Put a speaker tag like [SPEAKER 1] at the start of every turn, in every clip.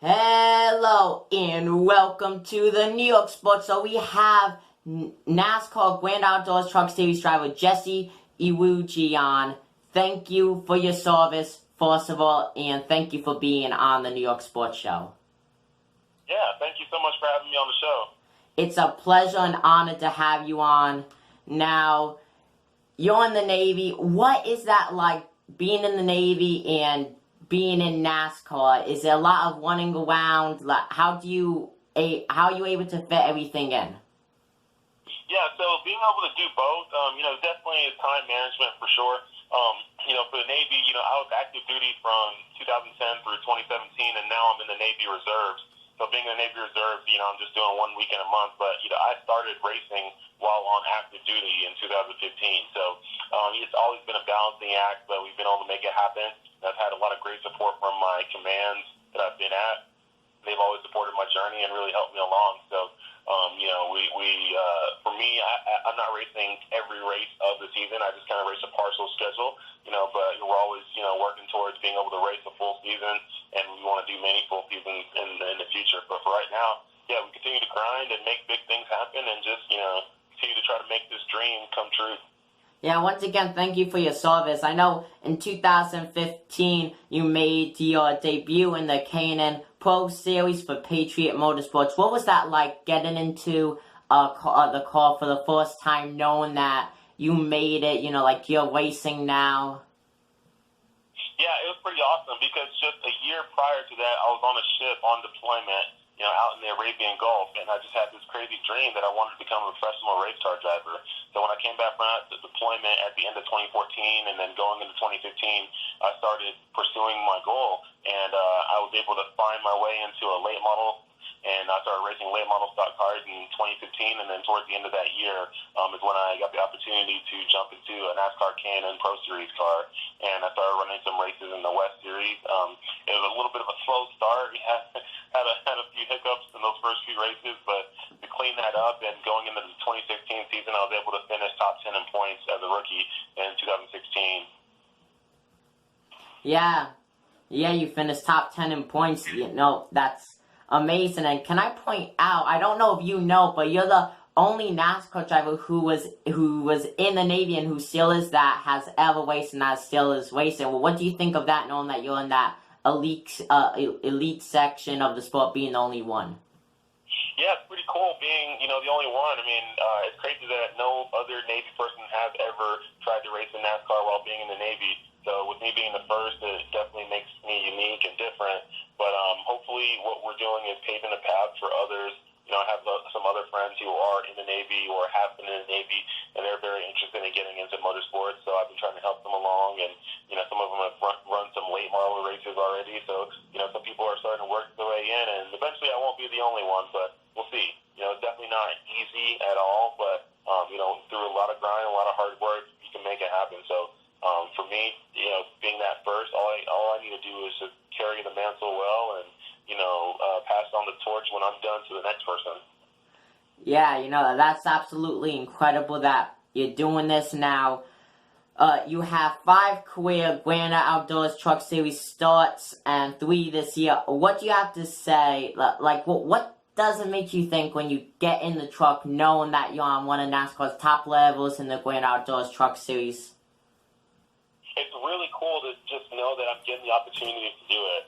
[SPEAKER 1] Hello and welcome to the New York Sports Show. We have NASCAR Grand Outdoors Truck Series driver Jesse Iwuji on. Thank you for your service, first of all, and thank you for being on the New York Sports Show.
[SPEAKER 2] Yeah, thank you so much for having me on the show.
[SPEAKER 1] It's a pleasure and honor to have you on. Now, you're in the Navy. What is that like, being in the Navy and being in NASCAR? Is there a lot of running around? Like, how are you able to fit everything in?
[SPEAKER 2] Yeah, so being able to do both, definitely is time management for sure. For the Navy, I was active duty from 2010 through 2017, and now I'm in the Navy Reserves. So being in the Navy Reserves, I'm just doing 1 weekend a month. But, I started racing while on active duty in 2015. So it's always been a balancing act, but we've been able to make it happen. I've had a lot of great support from my commands that I've been at. They've always supported my journey and really helped me along. So, for me, I'm not racing every race of the season. I just kind of race a partial schedule, but we're always, working towards being able to race a full season, and we want to do many full seasons in the future. But for right now, yeah, we continue to grind and make big things happen and just, continue to try to make this dream come true.
[SPEAKER 1] Yeah, once again, thank you for your service. I know in 2015 you made your debut in the K&N Pro Series for Patriot Motorsports. What was that like, getting into the car for the first time, knowing that you made it, like you're racing now?
[SPEAKER 2] Yeah, it was pretty awesome because just a year prior to that, I was on a ship on deployment, out in the Arabian Gulf, and I just had this crazy dream that I wanted to become a professional race car driver. So when I came back from that deployment at the end of 2014 and then going into 2015, I started pursuing my goal, and I was able to find my way into a late model, and I started racing late model stock cars in 2015, and then towards the end of that year is when I got the opportunity to jump into a NASCAR K&N Pro Series car, and I started running some races in the West Series. It was a little bit of a slow start. We had a few hiccups in those first few races, but to clean that up and going into the 2016 season, I was able to finish top 10 in points as a rookie in 2016.
[SPEAKER 1] Yeah, you finished top 10 in points. That's amazing. And can I point out, I don't know if you know, but you're the only NASCAR driver who was in the Navy and who still is that, has ever raced and that still is racing. Well, what do you think of that, knowing that you're in that elite section of the sport, being the only one?
[SPEAKER 2] Yeah, it's pretty cool being, the only one. I mean, it's crazy that no other Navy person has ever tried to race in NASCAR while being in the Navy. So with me being the first, it definitely makes me unique and different. But hopefully what we're doing is paving the path for others. I have some other friends who are in the Navy or have been in the Navy, and they're very interested in getting into motorsports. So I've been trying to help them along, and some of them have run some late model races already. So some people are starting to work their way in, and eventually I won't be the only one, but we'll see. It's definitely not easy at all, but through a lot of grind, a lot of hard work, you can make it happen. So for me, being that first, all I need to do is just carry the mantle well and pass on the torch when I'm done to the next person.
[SPEAKER 1] Yeah, that's absolutely incredible that you're doing this now. You have 5 career Grand Outdoors Truck Series starts and 3 this year. What do you have to say? Like, what does it make you think when you get in the truck knowing that you're on one of NASCAR's top levels in the Grand Outdoors Truck Series?
[SPEAKER 2] It's really cool to just know that I'm getting the opportunity to do it.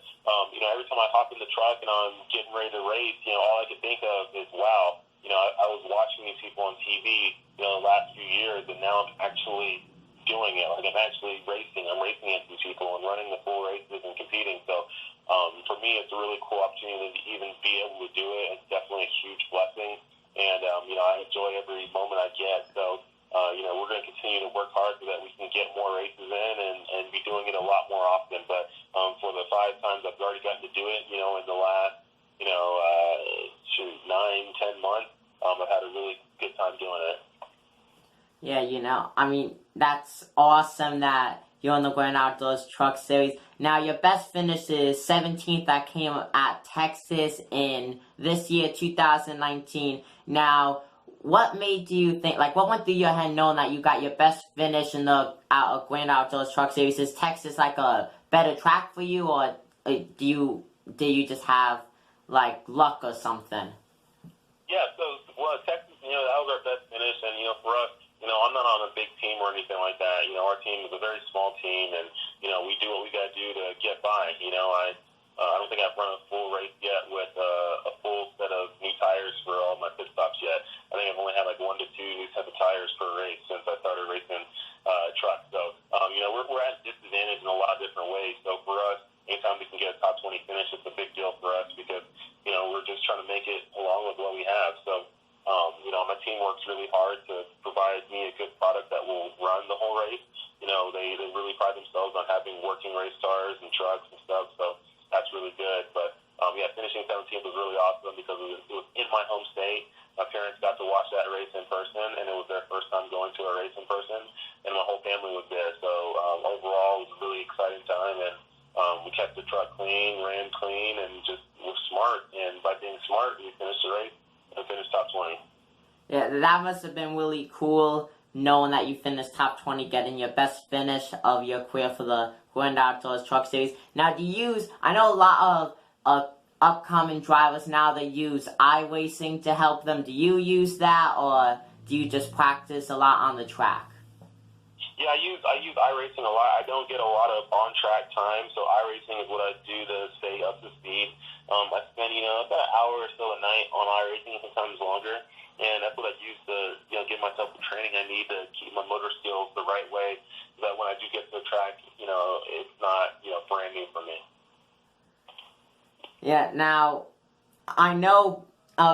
[SPEAKER 2] Every time I hop in the truck and I'm getting ready to race, all I can think of is, wow, I was watching these people on TV, the last few years, and now I'm actually doing it. Like, I'm actually racing. I'm racing against these people and running the full races and competing. So, for me, it's a really cool opportunity to even be able to do it. It's definitely a huge blessing, and, I enjoy every moment I get. So, we're going to continue to work hard so that we can get more races in and be doing it a lot more often. But for the 5 times I've already gotten to do it, in the last, 9-10 months, I've had a really good time doing it.
[SPEAKER 1] Yeah, that's awesome that you're in the Grand Outdoors Truck Series. Now, your best finish is 17th that came at Texas in this year, 2019. Now, what made you think, what went through your head knowing that you got your best finish in the Grand Outdoors Truck Series? Is Texas like a better track for you, or do you did you just have like luck or something?
[SPEAKER 2] Yeah, Texas, that was our best finish, and for us, I'm not on a big team or anything like that. Our team is a very small team, and we do what we got to do to get by. I don't think I've run a full race yet with a full set of new tires for all my pit stops yet. I think I've only had like 1 to 2 new sets of tires per race since I started racing trucks. So, we're at a disadvantage in a lot of different ways. So for us, anytime we can get a top 20 finish, it's a big deal for us because, we're just trying to make it along with what we have. So, my team works really hard to provide me a good product that will run the whole race. They really pride themselves on having working race cars and trucks and stuff. So that's really good. But, finishing 17th was really awesome because it was in my home state. My parents got to watch that race in person, and it was their first time going to a race in person, and my whole family was there. So overall, it was a really exciting time, and we kept the truck clean, ran clean, and just were smart. And by being smart, we finished the race and finished top 20.
[SPEAKER 1] Yeah, that must have been really cool, knowing that you finished top 20, getting your best finish of your career for the Grand Outdoors Truck Series. Now, I know a lot of upcoming drivers now, they use iRacing to help them. Do you use that, or do you just practice a lot on the track?
[SPEAKER 2] Yeah, I use iRacing a lot. I don't get a lot of on-track time, so iRacing is what I do to stay up to speed. I spend, about an hour or so a night on iRacing, sometimes longer, and that's what I use to, give myself the training I need to keep my motor skills the right way, so that when I do get to the track, it's not, brand new for me.
[SPEAKER 1] Yeah, now, I know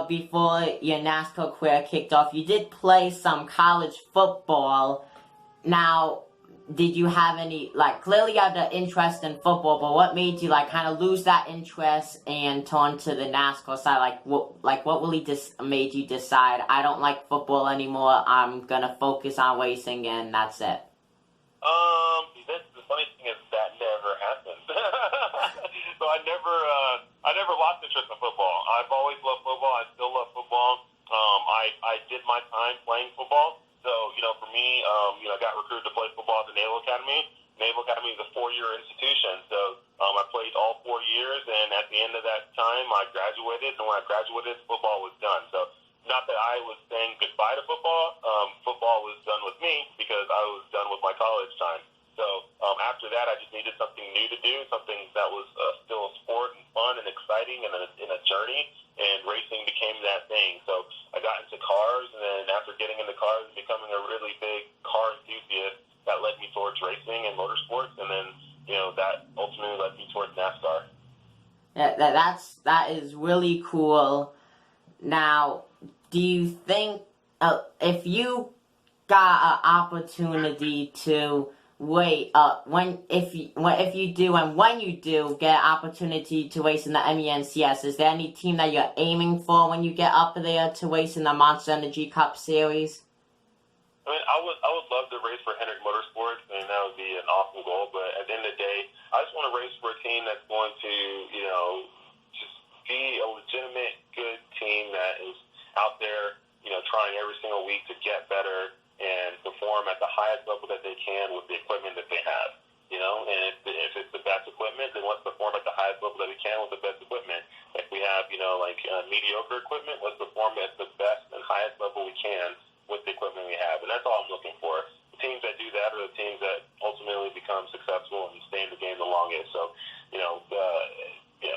[SPEAKER 1] before your NASCAR career kicked off, you did play some college football. Now, did you have any, clearly you had the interest in football, but what made you, kind of lose that interest and turn to the NASCAR side? What really made you decide, I don't like football anymore, I'm gonna focus on racing, and that's it?
[SPEAKER 2] The funny thing is that never happened. So I never lost interest in football. I've always loved football. I still love football. I did my time playing football. So, for me, I got recruited to play football at the Naval Academy. Naval Academy is a 4-year institution. So, I played all 4 years, and at the end of that time, I graduated. And when I graduated, football was done. So, not that I was saying goodbye to football. Football was done with me because I was done with my college time. So, after that, I just needed something new to do, something that was still a sport and fun and exciting and a journey, and racing became that thing. So I got into cars, and then after getting into cars and becoming a really big car enthusiast, that led me towards racing and motorsports, and then, that ultimately led me towards NASCAR.
[SPEAKER 1] Yeah, that is really cool. Now, do you think, if you got an opportunity to when you do get an opportunity to race in the MENCS, is there any team that you're aiming for when you get up there to race in the Monster Energy Cup Series?
[SPEAKER 2] I mean, I would love to race for Hendrick Motorsports, and that would be an awesome goal. But at the end of the day, I just want to race for a team that's going to, just be a legitimate, good team that is out there, trying every single week to get better and perform at the highest level that they can with the equipment that they have, and if it's the best equipment, then let's perform at the highest level that we can with the best equipment. If we have, mediocre equipment, let's perform at the best and highest level we can with the equipment we have, and that's all I'm looking for. The teams that do that are the teams that ultimately become successful and stay in the game the longest. So,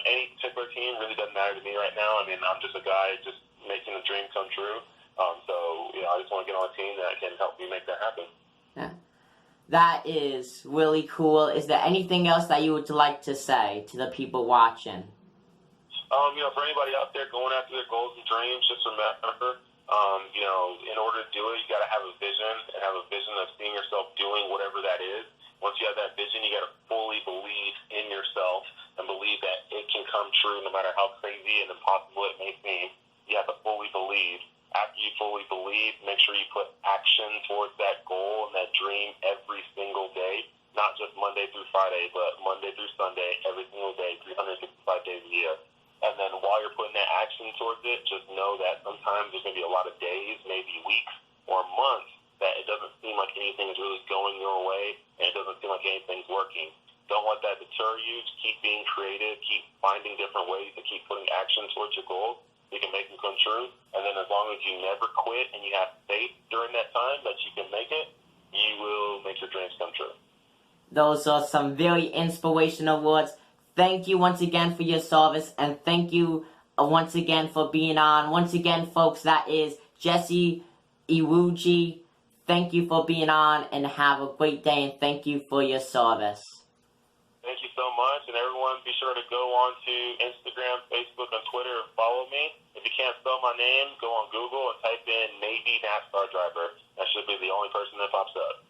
[SPEAKER 2] any particular team really doesn't matter to me right now. I mean, I'm just a guy just making a dream come true. I just want to get on a team that can help me make that happen.
[SPEAKER 1] Yeah. That is really cool. Is there anything else that you would like to say to the people watching?
[SPEAKER 2] For anybody out there going after their goals and dreams, just remember, in order to do it, you got to have a vision and have a vision of seeing yourself doing whatever that is. Once you have that vision, you got to fully believe in yourself and believe that it can come true no matter how crazy and impossible it may seem. You have to fully believe. After you fully believe, make sure you put action towards that goal and that dream every single day, not just Monday through Friday, but Monday through Sunday, every single day, 365 days a year. And then while you're putting that action towards it, just know that sometimes there's going to be a lot of days, maybe weeks or months, that it doesn't seem like anything is really going your way and it doesn't seem like anything's working. Don't let that deter you. Just keep being creative. Keep finding different ways to keep putting action towards your goals. You can make them come true. And then as long as you never quit and you have faith during that time that you can make it, you will make your dreams come true.
[SPEAKER 1] Those are some very inspirational words. Thank you once again for your service, and thank you once again for being on. Once again, folks, that is Jesse Iwuji. Thank you for being on, and have a great day, and thank you for your service.
[SPEAKER 2] Thank you so much, and everyone be sure to go on to Instagram, Facebook, and Twitter and follow me. If you can't spell my name, go on Google and type in Navy NASCAR driver. That should be the only person that pops up.